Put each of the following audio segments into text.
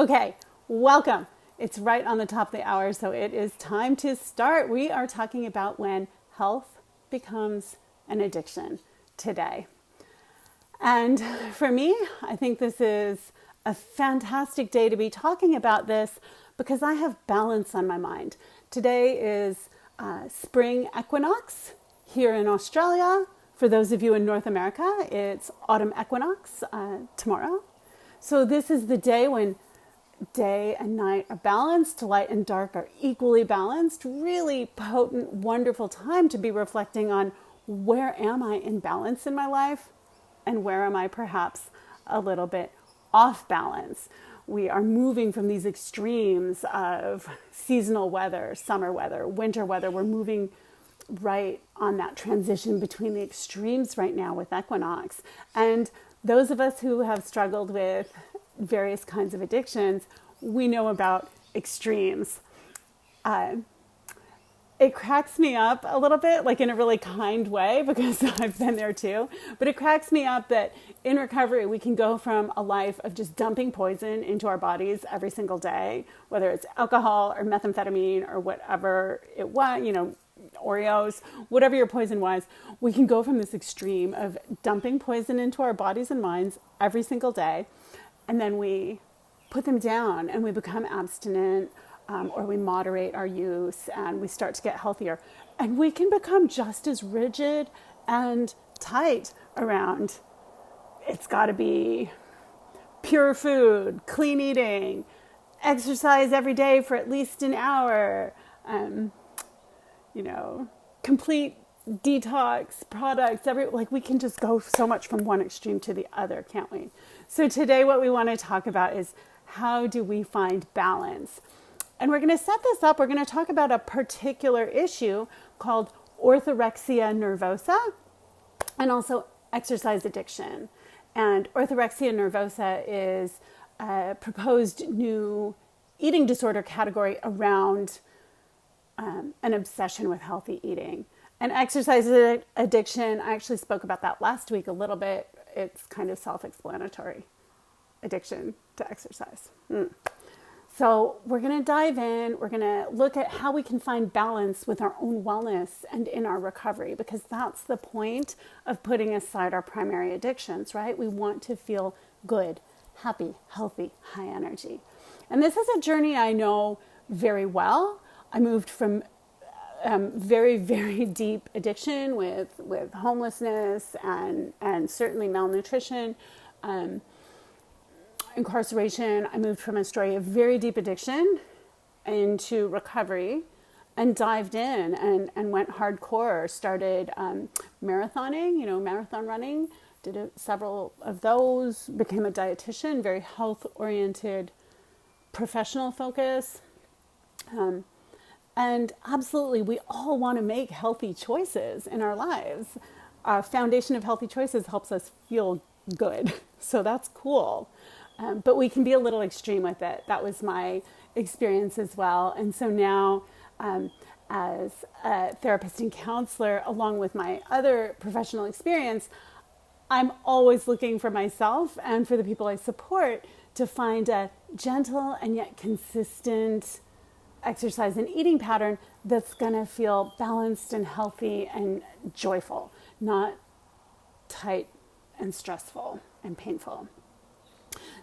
Okay, welcome. It's right on the top of the hour, so it is time to start. We are talking about when health becomes an addiction today. And for me, I think this is a fantastic day to be talking about this because I have balance on my mind. Today is spring equinox here in Australia. For those of you in North America, it's autumn equinox tomorrow. So this is the day when day and night are balanced, light and dark are equally balanced. Really potent, wonderful time to be reflecting on where am I in balance in my life and where am I perhaps a little bit off balance. We are moving from these extremes of seasonal weather, summer weather, winter weather. We're moving right on that transition between the extremes right now with equinox. And those of us who have struggled with various kinds of addictions, we know about extremes. It cracks me up a little bit, like in a really kind way, because I've been there too. But it cracks me up that in recovery, we can go from a life of just dumping poison into our bodies every single day, whether it's alcohol or methamphetamine or whatever it was, Oreos, whatever your poison was. We can go from this extreme of dumping poison into our bodies and minds every single day. And then we put them down and we become abstinent, or we moderate our use and we start to get healthier. And we can become just as rigid and tight around it's got to be pure food, clean eating, exercise every day for at least an hour, complete detox products, we can just go so much from one extreme to the other, can't we? So today what we want to talk about is how do we find balance? And we're going to set this up. We're going to talk about a particular issue called orthorexia nervosa and also exercise addiction. And orthorexia nervosa is a proposed new eating disorder category around an obsession with healthy eating. And exercise addiction, I actually spoke about that last week a little bit. It's kind of self-explanatory, addiction to exercise. So we're going to dive in. We're going to look at how we can find balance with our own wellness and in our recovery, because that's the point of putting aside our primary addictions, right? We want to feel good, happy, healthy, high energy. And this is a journey I know very well. I moved from very, very deep addiction with homelessness and certainly malnutrition, incarceration. I moved from a story of very deep addiction into recovery and dived in and went hardcore. Started marathoning, marathon running, did several of those, became a dietitian, very health-oriented professional focus. And absolutely, we all want to make healthy choices in our lives. A foundation of healthy choices helps us feel good. So that's cool. But we can be a little extreme with it. That was my experience as well. And so now, as a therapist and counselor, along with my other professional experience, I'm always looking for myself and for the people I support to find a gentle and yet consistent exercise and eating pattern that's going to feel balanced and healthy and joyful, not tight and stressful and painful.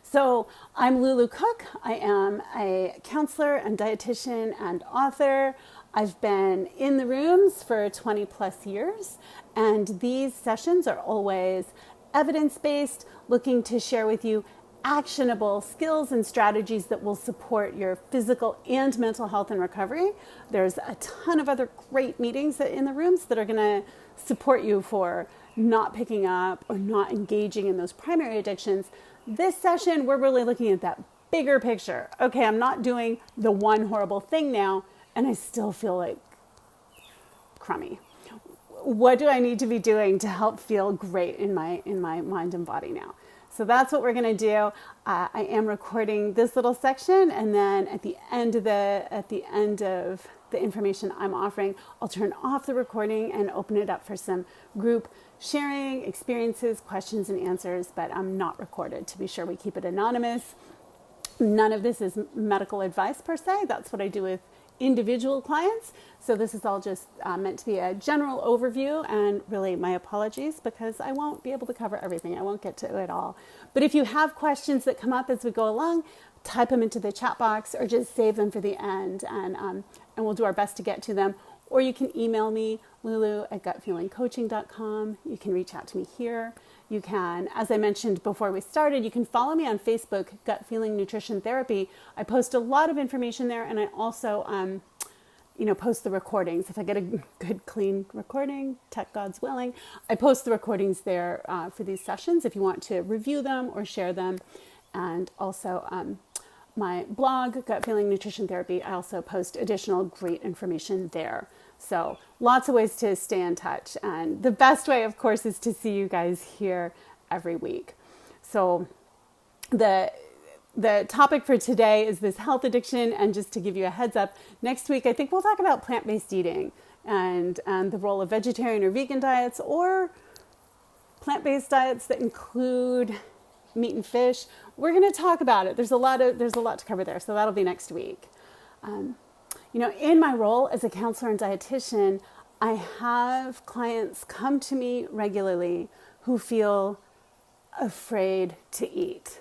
So I'm Lulu Cook. I am a counselor and dietitian and author. I've been in the rooms for 20 plus years, and these sessions are always evidence-based, looking to share with you actionable skills and strategies that will support your physical and mental health and recovery. There's a ton of other great meetings in the rooms that are going to support you for not picking up or not engaging in those primary addictions. This session, we're really looking at that bigger picture. Okay, I'm not doing the one horrible thing now, and I still feel like crummy. What do I need to be doing to help feel great in my mind and body now? So that's what we're going to do. I am recording this little section, and then at the end of the information I'm offering, I'll turn off the recording and open it up for some group sharing, experiences, questions, and answers. But I'm not recorded, to be sure we keep it anonymous. None of this is medical advice per se. That's what I do with individual clients. So this is all just meant to be a general overview, and really my apologies because I won't be able to cover everything. I won't get to it all. But if you have questions that come up as we go along, type them into the chat box or just save them for the end, and we'll do our best to get to them. Or you can email me, lulu@gutfeelingcoaching.com. You can reach out to me here. You can, as I mentioned before we started, you can follow me on Facebook, Gut Feeling Nutrition Therapy. I post a lot of information there, and I also, post the recordings. If I get a good, clean recording, tech God's willing, I post the recordings there for these sessions if you want to review them or share them. And also my blog, Gut Feeling Nutrition Therapy, I also post additional great information there. So lots of ways to stay in touch. And the best way, of course, is to see you guys here every week. So the topic for today is this health addiction. And just to give you a heads up, next week, I think we'll talk about plant-based eating and the role of vegetarian or vegan diets, or plant-based diets that include meat and fish. We're going to talk about it. There's a lot to cover there. So that'll be next week. In my role as a counselor and dietitian, I have clients come to me regularly who feel afraid to eat.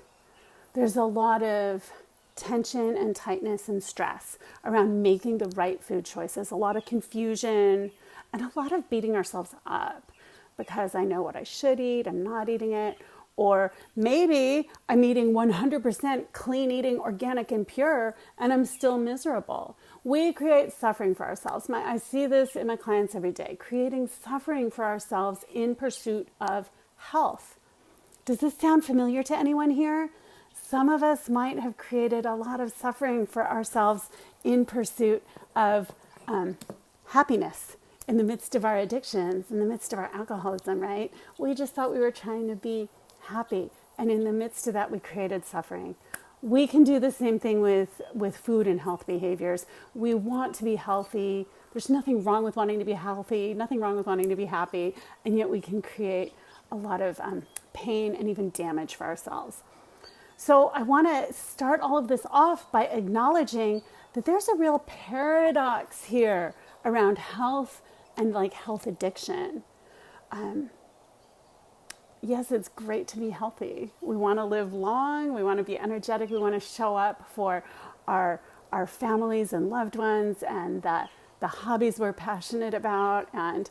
There's a lot of tension and tightness and stress around making the right food choices, a lot of confusion, and a lot of beating ourselves up because I know what I should eat, I'm not eating it. Or maybe I'm eating 100% clean eating, organic and pure, and I'm still miserable. We create suffering for ourselves. I see this in my clients every day, creating suffering for ourselves in pursuit of health. Does this sound familiar to anyone here? Some of us might have created a lot of suffering for ourselves in pursuit of happiness in the midst of our addictions, in the midst of our alcoholism, right? We just thought we were trying to be happy. And in the midst of that, we created suffering. We can do the same thing with food and health behaviors. We want to be healthy. There's nothing wrong with wanting to be healthy, nothing wrong with wanting to be happy. And yet we can create a lot of pain and even damage for ourselves. So I want to start all of this off by acknowledging that there's a real paradox here around health and health addiction. Yes, it's great to be healthy. We want to live long. We want to be energetic. We want to show up for our families and loved ones, and the hobbies we're passionate about, and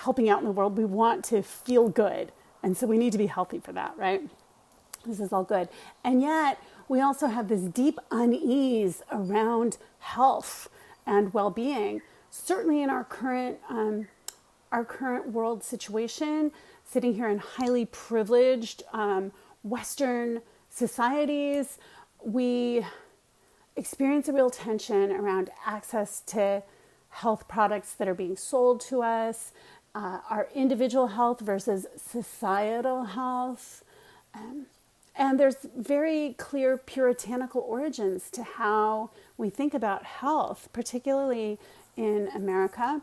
helping out in the world. We want to feel good. And so we need to be healthy for that, right? This is all good. And yet we also have this deep unease around health and well-being. Certainly in our current world situation, sitting here in highly privileged Western societies, we experience a real tension around access to health products that are being sold to us, our individual health versus societal health. And there's very clear puritanical origins to how we think about health, particularly in America.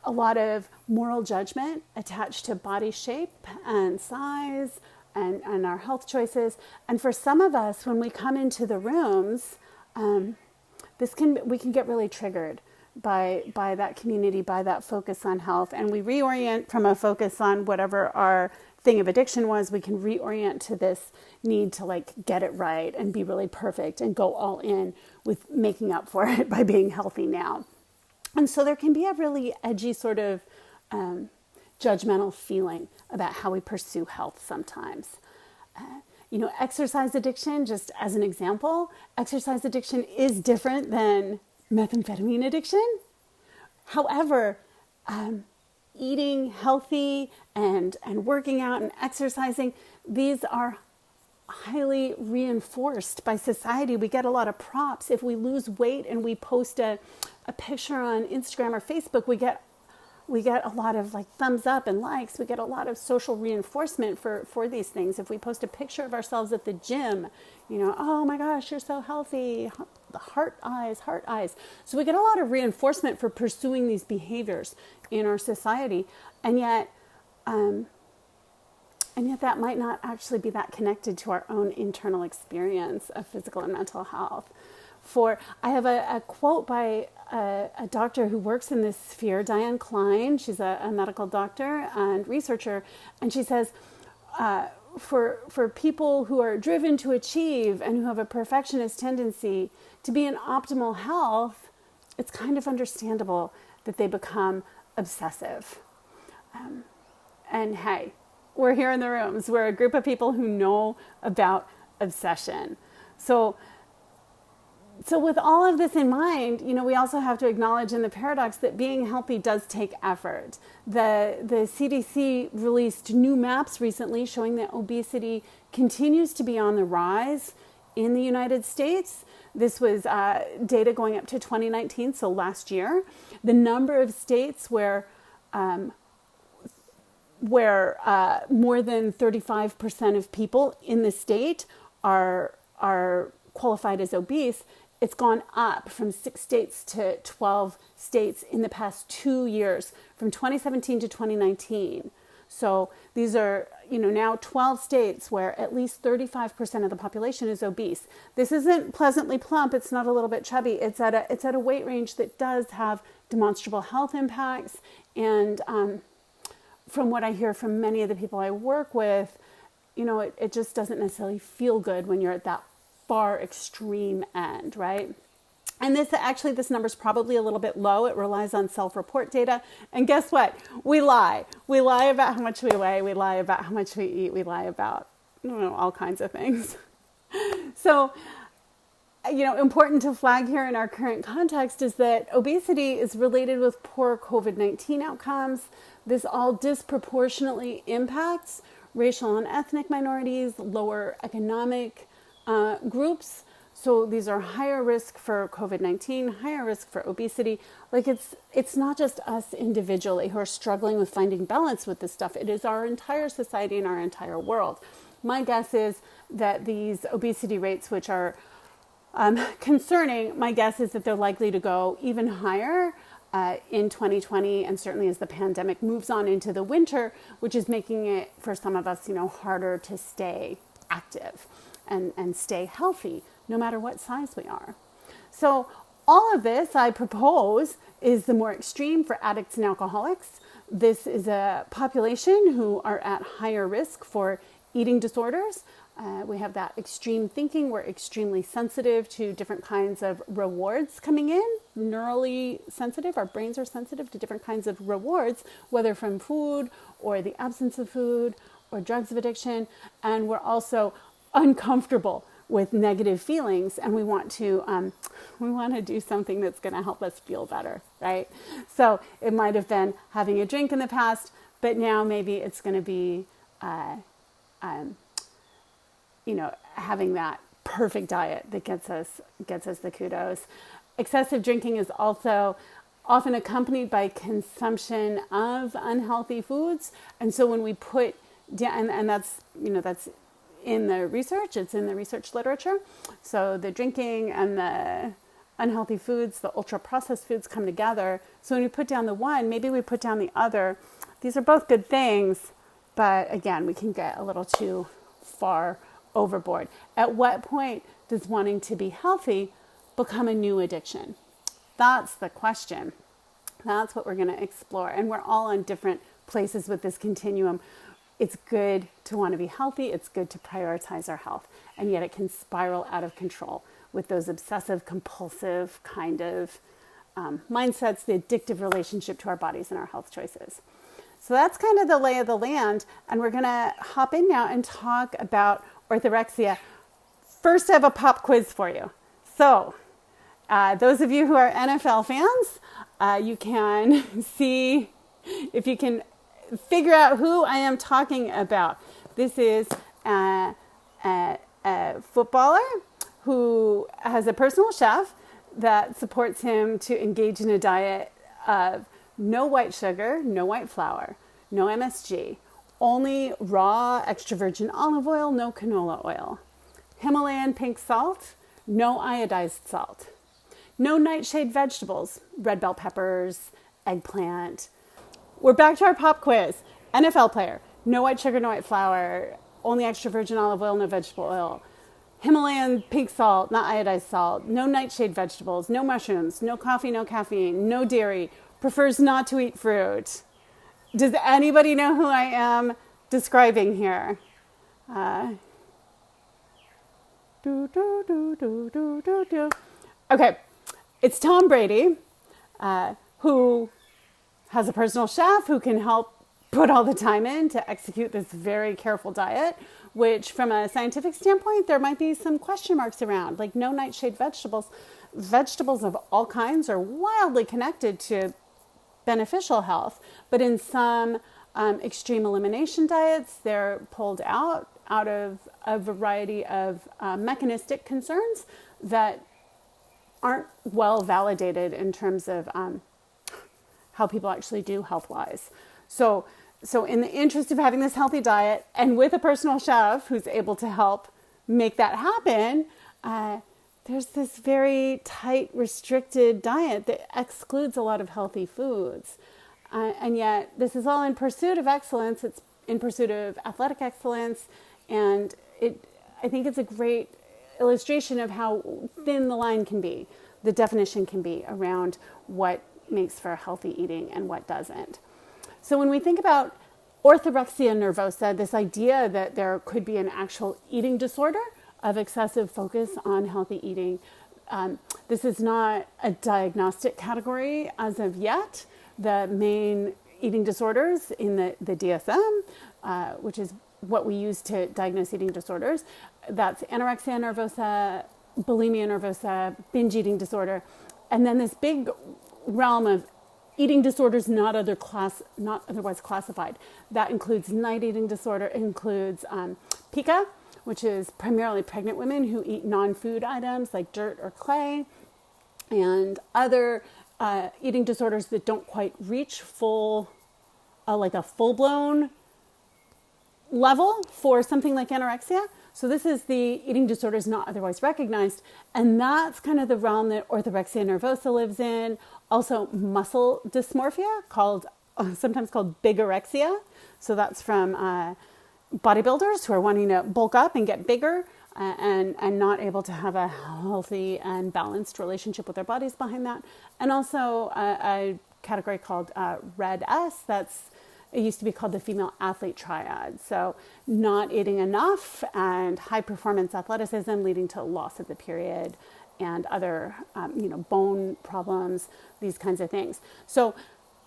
A lot of moral judgment attached to body shape and size and our health choices. And for some of us, when we come into the rooms, we can get really triggered by that community, by that focus on health. And we reorient from a focus on whatever our thing of addiction was. We can reorient to this need to get it right and be really perfect and go all in with making up for it by being healthy now. And so there can be a really edgy sort of judgmental feeling about how we pursue health sometimes. Exercise addiction, just as an example, exercise addiction is different than methamphetamine addiction. However, eating healthy and working out and exercising, these are highly reinforced by society. We get a lot of props. If we lose weight and we post a picture on Instagram or Facebook, we get a lot of thumbs up and likes. We get a lot of social reinforcement for these things. If we post a picture of ourselves at the gym, oh my gosh, you're so healthy, the heart eyes. So we get a lot of reinforcement for pursuing these behaviors in our society. And yet, And yet that might not actually be that connected to our own internal experience of physical and mental health. I have a quote by a doctor who works in this sphere, Diane Klein. She's a medical doctor and researcher, and she says, for people who are driven to achieve and who have a perfectionist tendency to be in optimal health, it's kind of understandable that they become obsessive. And hey, we're here in the rooms. We're a group of people who know about obsession. So with all of this in mind, we also have to acknowledge in the paradox that being healthy does take effort. The CDC released new maps recently showing that obesity continues to be on the rise in the United States. This was data going up to 2019, so last year. The number of states where more than 35% of people in the state are qualified as obese, it's gone up from 6 states to 12 states in the past 2 years, from 2017 to 2019. So these are, now 12 states where at least 35% of the population is obese. This isn't pleasantly plump. It's not a little bit chubby. It's at a weight range that does have demonstrable health impacts. And from what I hear from many of the people I work with, it just doesn't necessarily feel good when you're at that far extreme end, right? And this number is probably a little bit low. It relies on self-report data. And guess what? We lie. We lie about how much we weigh. We lie about how much we eat. We lie about, all kinds of things. So, important to flag here in our current context is that obesity is related with poor COVID-19 outcomes. This all disproportionately impacts racial and ethnic minorities, lower economic groups. So these are higher risk for COVID-19, higher risk for obesity. Like it's not just us individually who are struggling with finding balance with this stuff. It is our entire society and our entire world. My guess is that these obesity rates, which are concerning, my guess is that they're likely to go even higher in 2020, and certainly as the pandemic moves on into the winter, which is making it for some of us, harder to stay active and stay healthy, no matter what size we are. So all of this, I propose, is the more extreme for addicts and alcoholics. This is a population who are at higher risk for eating disorders. We have that extreme thinking. We're extremely sensitive to different kinds of rewards coming in, neurally sensitive. Our brains are sensitive to different kinds of rewards, whether from food or the absence of food or drugs of addiction. And we're also uncomfortable with negative feelings, and we want to do something that's going to help us feel better, right? So it might have been having a drink in the past, but now maybe it's going to be having that perfect diet that gets us the kudos. Excessive drinking is also often accompanied by consumption of unhealthy foods, and so when we put down, and that's in the research, it's in the research literature. So the drinking and the unhealthy foods, the ultra-processed foods come together. So when we put down the one, maybe we put down the other. These are both good things, but again, we can get a little too far overboard. At what point does wanting to be healthy become a new addiction? That's the question. That's what we're going to explore. And we're all on different places with this continuum. It's good to want to be healthy. It's good to prioritize our health. And yet it can spiral out of control with those obsessive, compulsive kind of mindsets, the addictive relationship to our bodies and our health choices. So that's kind of the lay of the land. And we're going to hop in now and talk about orthorexia. First, I have a pop quiz for you. So those of you who are NFL fans, you can see if you can figure out who I am talking about. This is a footballer who has a personal chef that supports him to engage in a diet of no white sugar, no white flour, no MSG, only raw extra virgin olive oil, no canola oil, Himalayan pink salt, no iodized salt, no nightshade vegetables, red bell peppers, eggplant. We're back to our pop quiz. NFL player, no white sugar, no white flour, only extra virgin olive oil, no vegetable oil, Himalayan pink salt, not iodized salt, no nightshade vegetables, no mushrooms, no coffee, no caffeine, no dairy, prefers not to eat fruit. Does anybody know who I am describing here? Okay, it's Tom Brady, who has a personal chef who can help put all the time in to execute this very careful diet, which from a scientific standpoint, there might be some question marks around, like no nightshade vegetables. Vegetables of all kinds are wildly connected to beneficial health, but in some extreme elimination diets, they're pulled out of a variety of mechanistic concerns that aren't well validated in terms of how people actually do health-wise. So in the interest of having this healthy diet and with a personal chef who's able to help make that happen, there's this very tight, restricted diet that excludes a lot of healthy foods. And yet this is all in pursuit of excellence. It's in pursuit of athletic excellence. And I think it's a great illustration of how thin the line can be, the definition can be around what makes for healthy eating and what doesn't. So when we think about orthorexia nervosa, this idea that there could be an actual eating disorder of excessive focus on healthy eating, this is not a diagnostic category as of yet. The main eating disorders in the DSM, which is what we use to diagnose eating disorders, that's anorexia nervosa, bulimia nervosa, binge eating disorder, and then this big realm of eating disorders not otherwise classified. That includes night eating disorder, includes pica, which is primarily pregnant women who eat non-food items like dirt or clay, and other eating disorders that don't quite reach like a full-blown level for something like anorexia. So this is the eating disorders not otherwise recognized. And that's kind of the realm that orthorexia nervosa lives in. Also muscle dysmorphia, sometimes called bigorexia. So that's from bodybuilders who are wanting to bulk up and get bigger and not able to have a healthy and balanced relationship with their bodies behind that. And also a category called Red S, it used to be called the female athlete triad. So not eating enough and high performance athleticism leading to loss of the period and other, bone problems, these kinds of things. So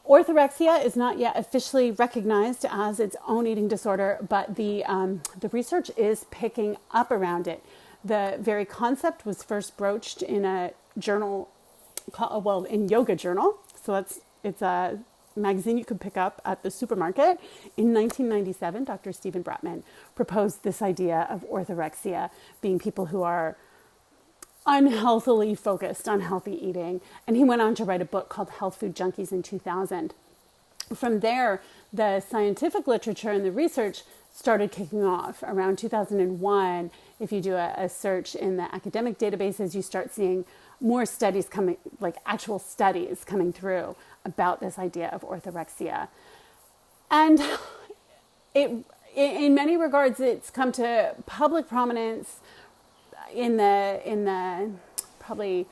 orthorexia is not yet officially recognized as its own eating disorder, but the research is picking up around it. The very concept was first broached in a journal, in Yoga Journal. So it's a magazine you could pick up at the supermarket. In 1997, Dr. Stephen Bratman proposed this idea of orthorexia being people who are unhealthily focused on healthy eating. And he went on to write a book called Health Food Junkies in 2000. From there, the scientific literature and the research started kicking off. Around 2001, if you do a search in the academic databases, you start seeing more studies coming, like actual studies coming through about this idea of orthorexia. And in many regards, it's come to public prominence in the probably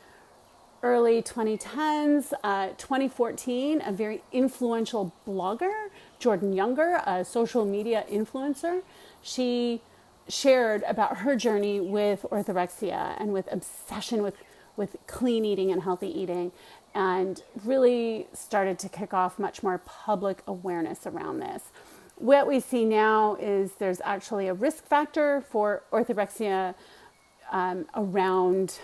early 2010s. 2014, a very influential blogger, Jordan Younger, a social media influencer, she shared about her journey with orthorexia and with obsession with clean eating and healthy eating, and really started to kick off much more public awareness around this. What we see now is there's actually a risk factor for orthorexia around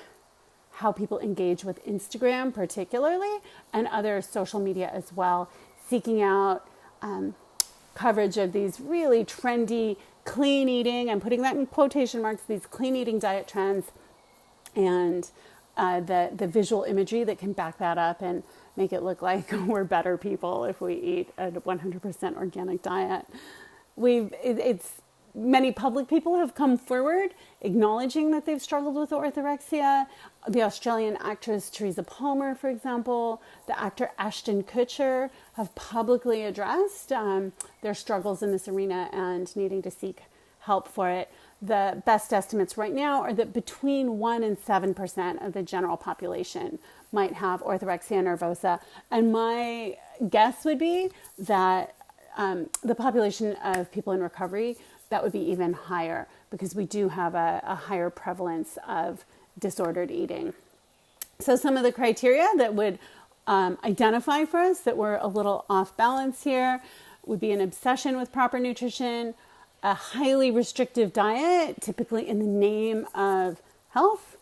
how people engage with Instagram particularly, and other social media as well, seeking out coverage of these really trendy clean eating, I'm putting that in quotation marks, these clean eating diet trends, and the visual imagery that can back that up and make it look like we're better people if we eat a 100% organic diet. Many public people have come forward acknowledging that they've struggled with orthorexia. The Australian actress Teresa Palmer, for example, the actor Ashton Kutcher have publicly addressed their struggles in this arena and needing to seek help for it. The best estimates right now are that between 1 and 7% of the general population might have orthorexia nervosa. And my guess would be that the population of people in recovery, that would be even higher, because we do have a higher prevalence of disordered eating. So some of the criteria that would identify for us that we're a little off balance here would be an obsession with proper nutrition, a highly restrictive diet, typically in the name of health,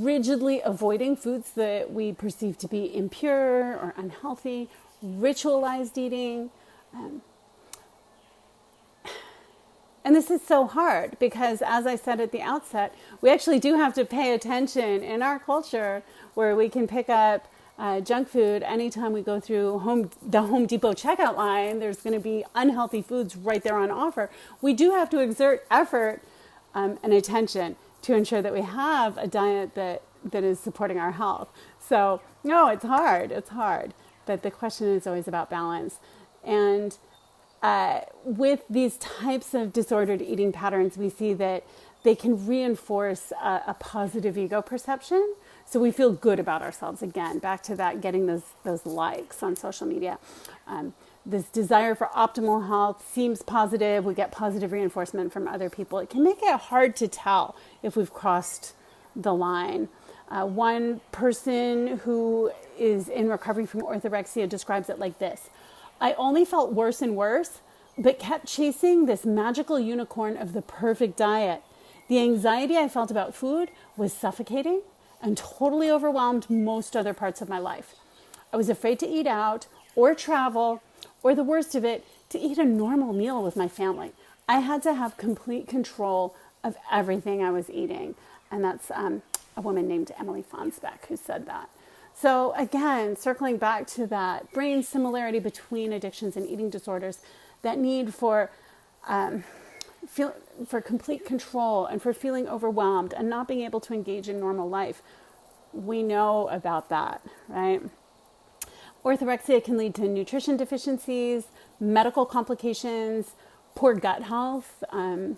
rigidly avoiding foods that we perceive to be impure or unhealthy, ritualized eating. And this is so hard because, as I said at the outset, we actually do have to pay attention in our culture where we can pick up junk food anytime we go through the Home Depot checkout line. There's going to be unhealthy foods right there on offer. We do have to exert effort and attention to ensure that we have a diet that is supporting our health. So, no, it's hard. It's hard. But the question is always about balance. And with these types of disordered eating patterns, we see that they can reinforce a positive ego perception. So we feel good about ourselves. Again, back to that, getting those likes on social media. This desire for optimal health seems positive. We get positive reinforcement from other people. It can make it hard to tell if we've crossed the line. One person who is in recovery from orthorexia describes it like this: I only felt worse and worse, but kept chasing this magical unicorn of the perfect diet. The anxiety I felt about food was suffocating and totally overwhelmed most other parts of my life. I was afraid to eat out or travel, or the worst of it, to eat a normal meal with my family. I had to have complete control of everything I was eating. And that's a woman named Emily Fonsbeck who said that. So again, circling back to that brain similarity between addictions and eating disorders, that need for complete control and for feeling overwhelmed and not being able to engage in normal life. We know about that, right? Orthorexia can lead to nutrition deficiencies, medical complications, poor gut health, and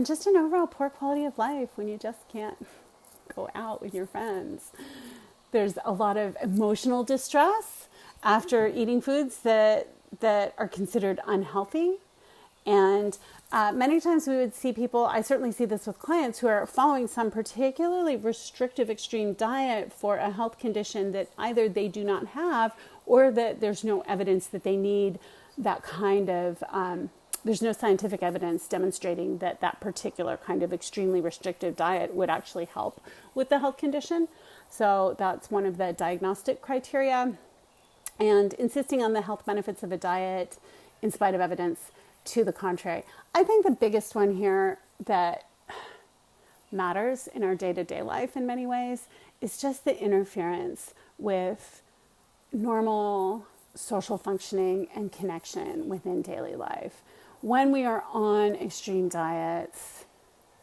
just an overall poor quality of life when you just can't go out with your friends. There's a lot of emotional distress after eating foods that are considered unhealthy. And many times we would see people, I certainly see this with clients who are following some particularly restrictive extreme diet for a health condition that either they do not have or that there's no evidence that they need that kind of, there's no scientific evidence demonstrating that that particular kind of extremely restrictive diet would actually help with the health condition. So that's one of the diagnostic criteria. And insisting on the health benefits of a diet in spite of evidence to the contrary. I think the biggest one here that matters in our day-to-day life in many ways is just the interference with normal social functioning and connection within daily life. When we are on extreme diets,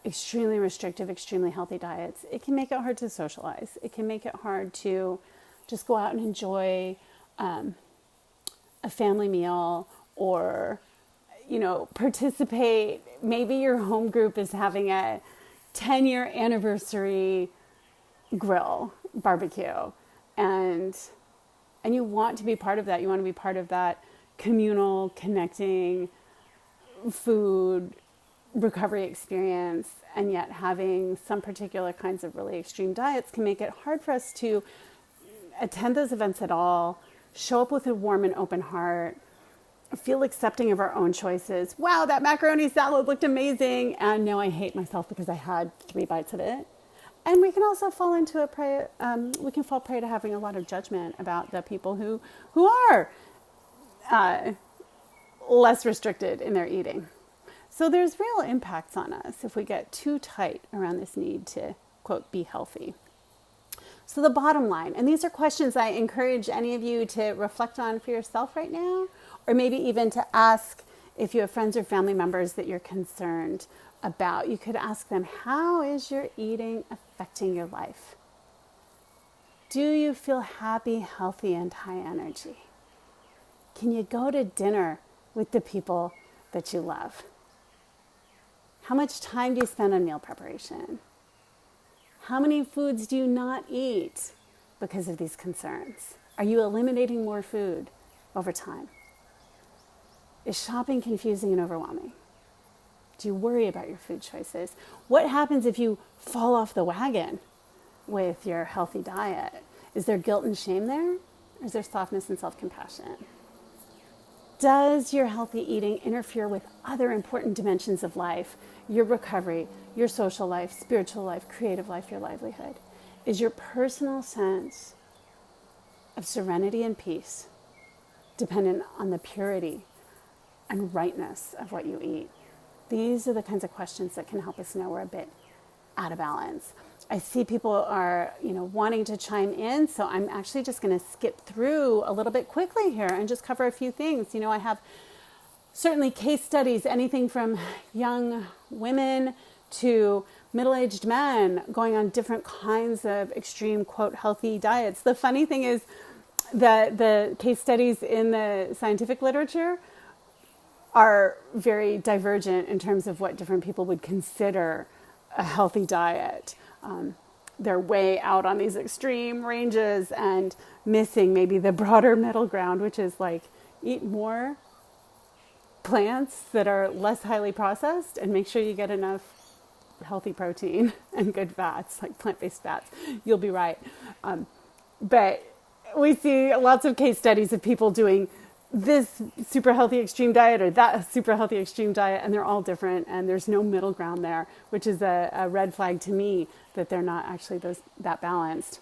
extremely restrictive, extremely healthy diets, it can make it hard to socialize. It can make it hard to just go out and enjoy a family meal or, participate. Maybe your home group is having a 10-year anniversary grill barbecue and you want to be part of that. You want to be part of that communal, connecting food recovery experience, and yet having some particular kinds of really extreme diets can make it hard for us to attend those events at all, show up with a warm and open heart, feel accepting of our own choices. Wow, that macaroni salad looked amazing, and now I hate myself because I had 3 bites of it. And we can also fall into fall prey to having a lot of judgment about the people who are less restricted in their eating. So there's real impacts on us if we get too tight around this need to, quote, be healthy. So the bottom line, and these are questions I encourage any of you to reflect on for yourself right now, or maybe even to ask if you have friends or family members that you're concerned about, you could ask them, how is your eating affecting your life? Do you feel happy, healthy, and high energy? Can you go to dinner with the people that you love? How much time do you spend on meal preparation? How many foods do you not eat because of these concerns? Are you eliminating more food over time? Is shopping confusing and overwhelming? Do you worry about your food choices? What happens if you fall off the wagon with your healthy diet? Is there guilt and shame there? Or is there softness and self-compassion? Does your healthy eating interfere with other important dimensions of life? Your recovery, your social life, spiritual life, creative life, your livelihood? Is your personal sense of serenity and peace dependent on the purity and rightness of what you eat? These are the kinds of questions that can help us know we're a bit out of balance. I see people are, wanting to chime in, so I'm actually just going to skip through a little bit quickly here and just cover a few things. I have certainly case studies, anything from young women to middle-aged men going on different kinds of extreme, quote, healthy diets. The funny thing is that the case studies in the scientific literature are very divergent in terms of what different people would consider a healthy diet. They're way out on these extreme ranges and missing maybe the broader middle ground, which is like eat more plants that are less highly processed and make sure you get enough healthy protein and good fats, like plant-based fats. You'll be right. But we see lots of case studies of people doing this super healthy extreme diet or that super healthy extreme diet, and they're all different, and there's no middle ground there, which is a red flag to me that they're not actually that balanced.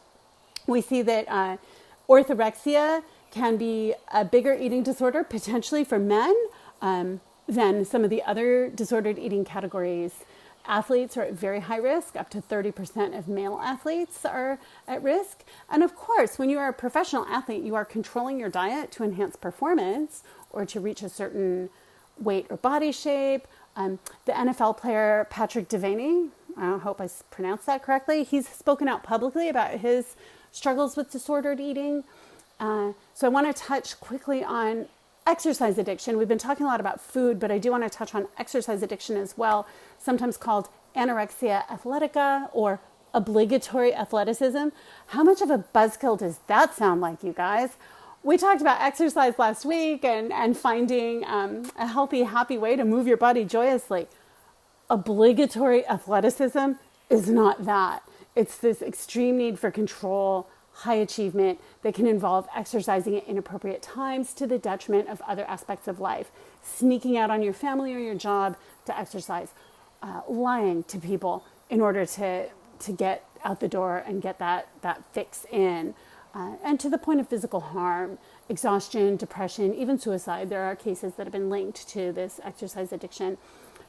We see that orthorexia can be a bigger eating disorder potentially for men than some of the other disordered eating categories. Athletes are at very high risk. Up to 30% of male athletes are at risk. And of course, when you are a professional athlete, you are controlling your diet to enhance performance or to reach a certain weight or body shape. The NFL player Patrick Devaney, I hope I pronounced that correctly, he's spoken out publicly about his struggles with disordered eating. So I want to touch quickly on exercise addiction. We've been talking a lot about food, but I do want to touch on exercise addiction as well, sometimes called anorexia athletica or obligatory athleticism. How much of a buzzkill does that sound like, you guys? We talked about exercise last week and finding a healthy, happy way to move your body joyously. Obligatory athleticism is not that. It's this extreme need for control, high achievement that can involve exercising at inappropriate times to the detriment of other aspects of life, sneaking out on your family or your job to exercise, lying to people in order to get out the door and get that fix in, and to the point of physical harm, exhaustion, depression, even suicide. There are cases that have been linked to this exercise addiction.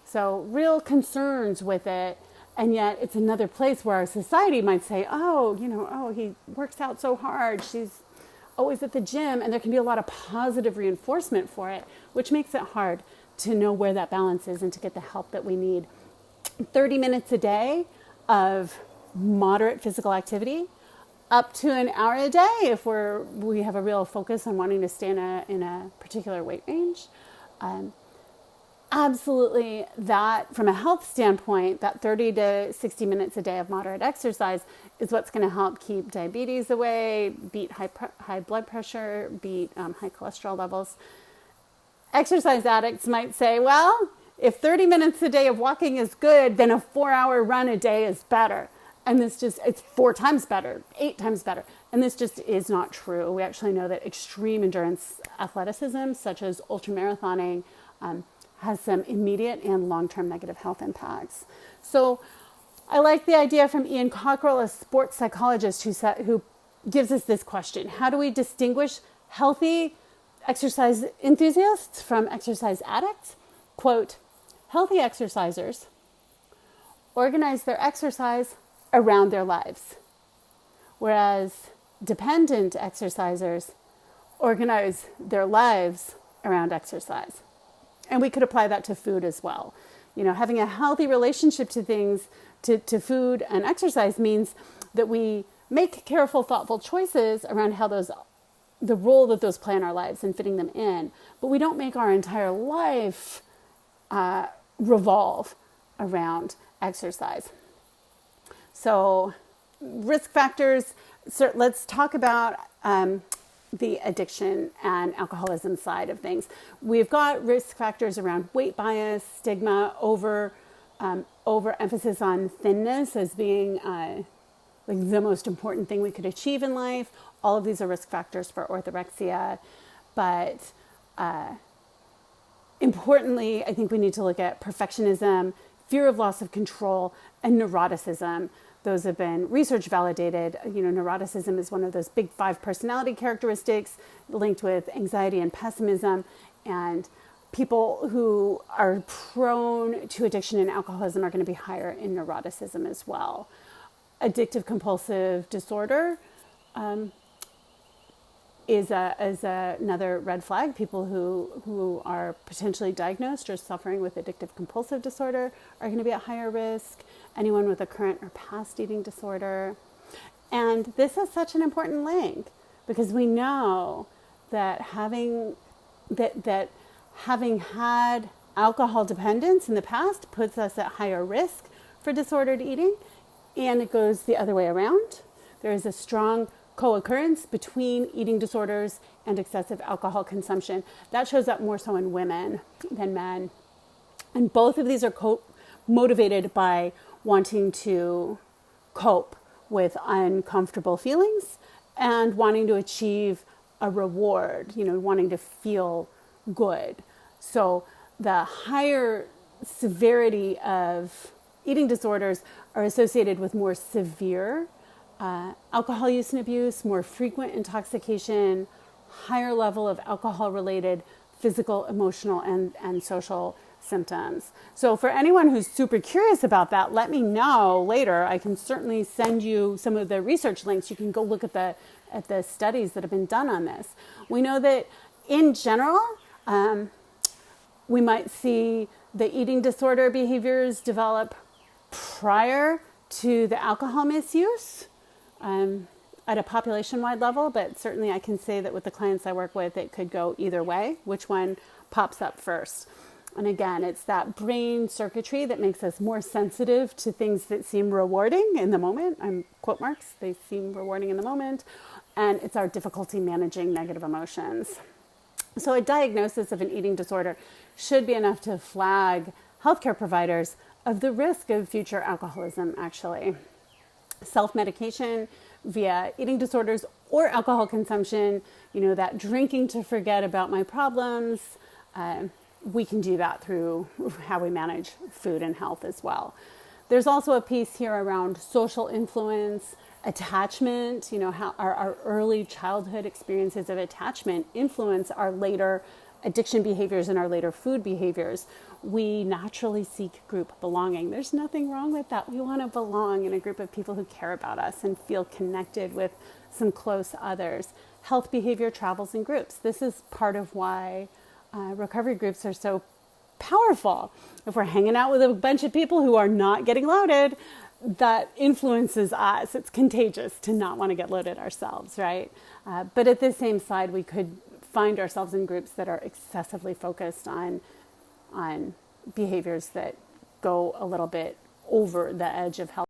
So real concerns with it. And yet it's another place where our society might say, he works out so hard. She's always at the gym. And there can be a lot of positive reinforcement for it, which makes it hard to know where that balance is and to get the help that we need. 30 minutes a day of moderate physical activity, up to an hour a day if we have a real focus on wanting to stay in a particular weight range. Absolutely, that from a health standpoint, that 30 to 60 minutes a day of moderate exercise is what's going to help keep diabetes away, beat high blood pressure, beat high cholesterol levels. Exercise addicts might say, well, if 30 minutes a day of walking is good, then a 4-hour run a day is better. And it's 4 times better, 8 times better. And this just is not true. We actually know that extreme endurance athleticism, such as ultramarathoning, has some immediate and long-term negative health impacts. So I like the idea from Ian Cockrell, a sports psychologist who gives us this question. How do we distinguish healthy exercise enthusiasts from exercise addicts? Quote, healthy exercisers organize their exercise around their lives, whereas dependent exercisers organize their lives around exercise. And we could apply that to food as well. Having a healthy relationship to things, to food and exercise, means that we make careful, thoughtful choices around how the role that those play in our lives and fitting them in. But we don't make our entire life revolve around exercise. So risk factors, so let's talk about the addiction and alcoholism side of things. We've got risk factors around weight bias, stigma, overemphasis on thinness as being like the most important thing we could achieve in life. All of these are risk factors for orthorexia. But importantly, I think we need to look at perfectionism, fear of loss of control, and neuroticism. Those have been research validated. Neuroticism is one of those big 5 personality characteristics linked with anxiety and pessimism. And people who are prone to addiction and alcoholism are going to be higher in neuroticism as well. Addictive compulsive disorder is another red flag. People who are potentially diagnosed or suffering with addictive compulsive disorder are going to be at higher risk. Anyone with a current or past eating disorder. And this is such an important link because we know that having had alcohol dependence in the past puts us at higher risk for disordered eating, and it goes the other way around. There is a strong co-occurrence between eating disorders and excessive alcohol consumption. That shows up more so in women than men. And both of these are motivated by wanting to cope with uncomfortable feelings and wanting to achieve a reward, wanting to feel good. So the higher severity of eating disorders are associated with more severe alcohol use and abuse, more frequent intoxication, higher level of alcohol-related physical, emotional, and social symptoms. So for anyone who's super curious about that, let me know later. I can certainly send you some of the research links. You can go look at the studies that have been done on this. We know that in general, we might see the eating disorder behaviors develop prior to the alcohol misuse at a population-wide level, but certainly I can say that with the clients I work with, it could go either way, which one pops up first. And again, it's that brain circuitry that makes us more sensitive to things that seem rewarding in the moment. Quote marks, they seem rewarding in the moment. And it's our difficulty managing negative emotions. So a diagnosis of an eating disorder should be enough to flag healthcare providers of the risk of future alcoholism, actually. Self-medication via eating disorders or alcohol consumption, that drinking to forget about my problems, we can do that through how we manage food and health as well. There's also a piece here around social influence, attachment, how our early childhood experiences of attachment influence our later addiction behaviors and our later food behaviors. We naturally seek group belonging. There's nothing wrong with that. We want to belong in a group of people who care about us and feel connected with some close others. Health behavior travels in groups. This is part of why recovery groups are so powerful. If we're hanging out with a bunch of people who are not getting loaded, that influences us. It's contagious to not want to get loaded ourselves, right? But at the same side, we could find ourselves in groups that are excessively focused on behaviors that go a little bit over the edge of health.